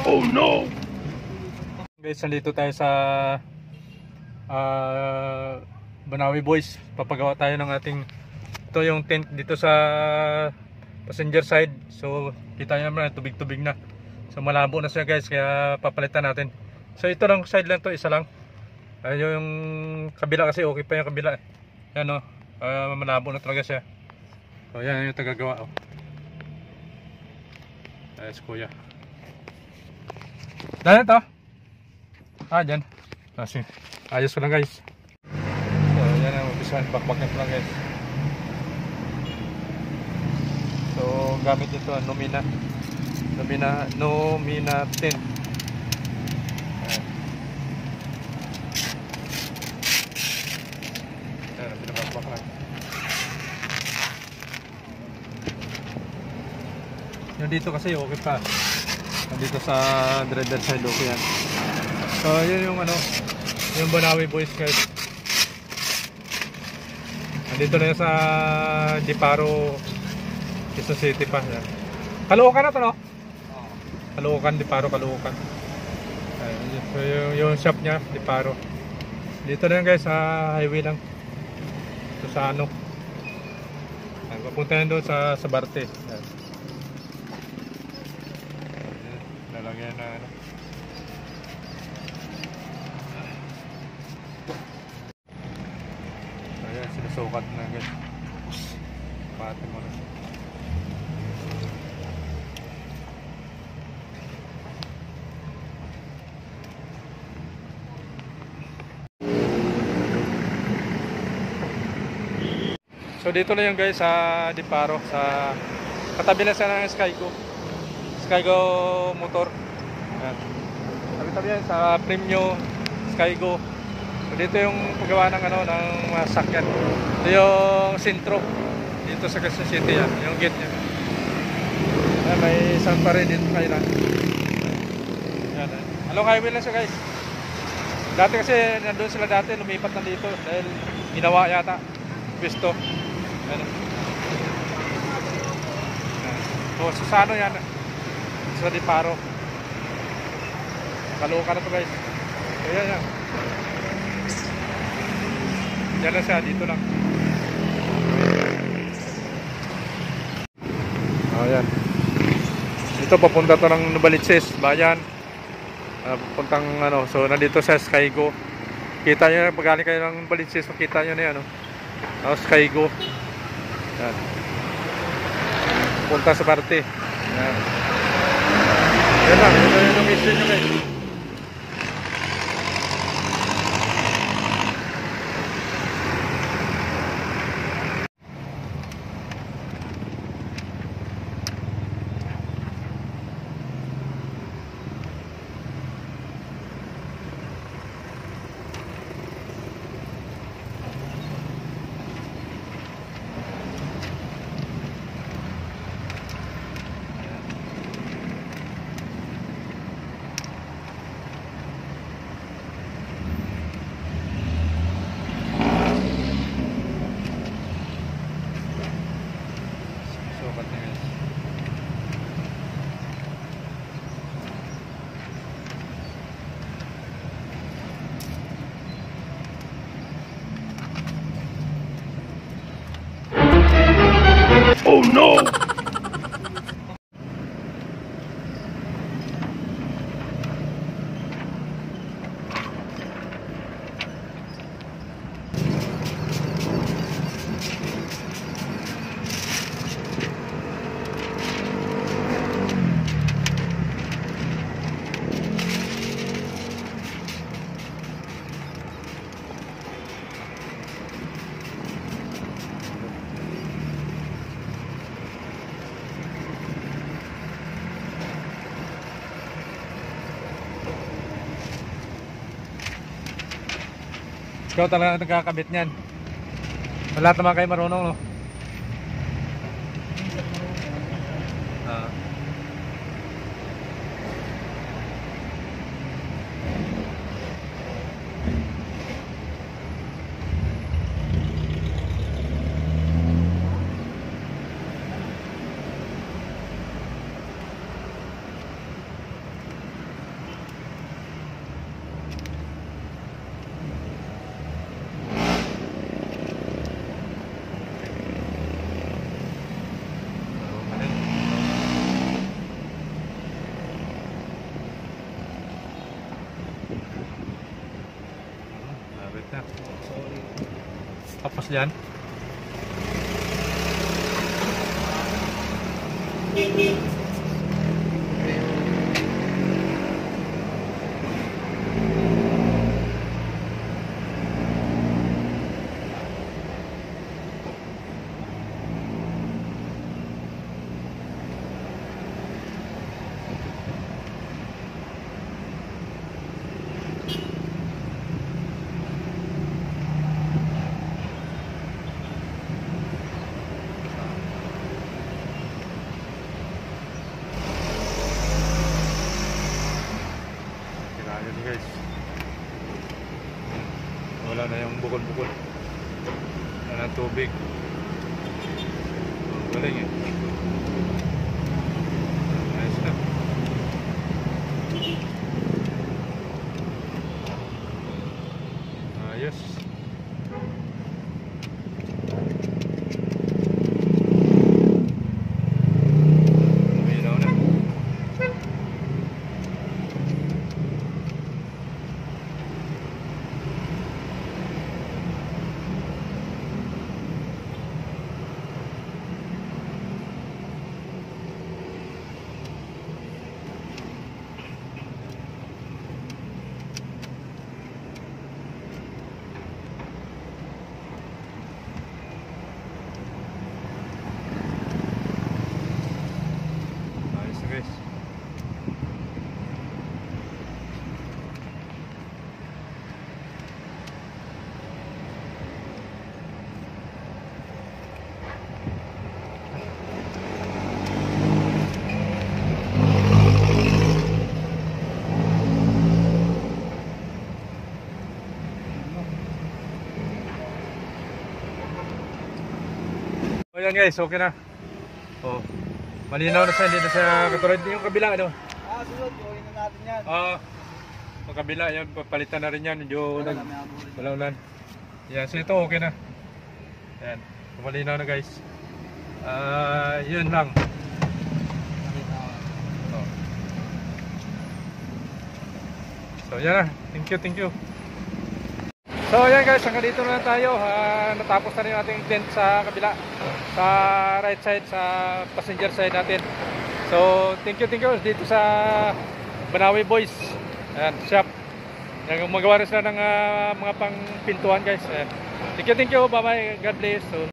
Oh no! Guys, nandito tayo sa Banawi Boys. Papagawa tayo ng ating, ito yung tent dito sa passenger side. So kita nyo naman, tubig-tubig na. So malabo na siya guys, kaya papalitan natin. So ito lang side lang to, isa lang. Yung kabila kasi okay pa yung kabila. Yan o, malabo na talaga siya. So yan yung tagagawa o. Ayos kuya. Dahil ito. Dyan. Kasi ayos ko lang guys. So yan ang umpisahan, bakbakan ko lang guys. So gamit ito Nomina 10. Ayan, pinabakbak lang. Yung dito kasi okay pa. Dito sa driver side okay yan. So yun yung yung Banawi Boys guys. Nandito na yun sa Diparo, Quezon City pa yan. Caloocan na to no? Caloocan, Diparo, Caloocan. So yung shop nya Diparo. Dito na yan guys, sa highway lang. So sa papunta yan doon sa Barte. Yan. Lalagyan na ayan, sinusukat na guys. Pati mo na. So dito na yung guys sa Diparo, sa katabi lang sa ng Skygo motor. Ayan. Tabi-tabi yan sa Premio Skygo. So dito yung paggawa ng ng mga sakyan. Ito yung sentro dito sa Quezon City yan, yung gate niya. Ayan, may isang pa rin dito kailan. Ayan. Along highway lang siya guys. Dati kasi nandun sila dati, lumipat na dito dahil ginawa yata pwesto. Ayan. So sa yan, sa Diparo. Caloocan na to guys. So yan. Diyan lang siya, dito lang. Ayan. Dito papunta to ng Novaliches, bayan. Papuntang so nandito sa Skygo. Kita nyo na, pag galing kayo ng Novaliches, makita nyo na yan Skygo. Ayan. Punta sa Barte. Ayan. Yan lang, ito yung mission nyo guys. Oh no! Ikaw talaga nagkakabit niyan. Wala naman kayo marunong, no? yan. Ayan guys, wala na yung bukol-bukol, wala ng tubig. Galing eh, ayos na. Ayos. Umilaw na. Guys, o yan guys, okay na. Oh, malinaw na siya, hindi na siya katulad yung kabila, ano? Sunod, gawin na natin yan. Yung kabila, yan, papalitan na rin yan, medyo malaulan. Yan, so ito okay na. Yan, malinaw na guys. Yun lang. Oh. So yan na, thank you. So yan guys, hanggang dito na tayo. Natapos na rin yung ating tent sa kabila, sa right side, sa passenger side natin. So thank you dito sa Banawi Boys and shop. Yung magawa rin sila ng mga pang pintuan guys. Thank you, bye bye, God bless. So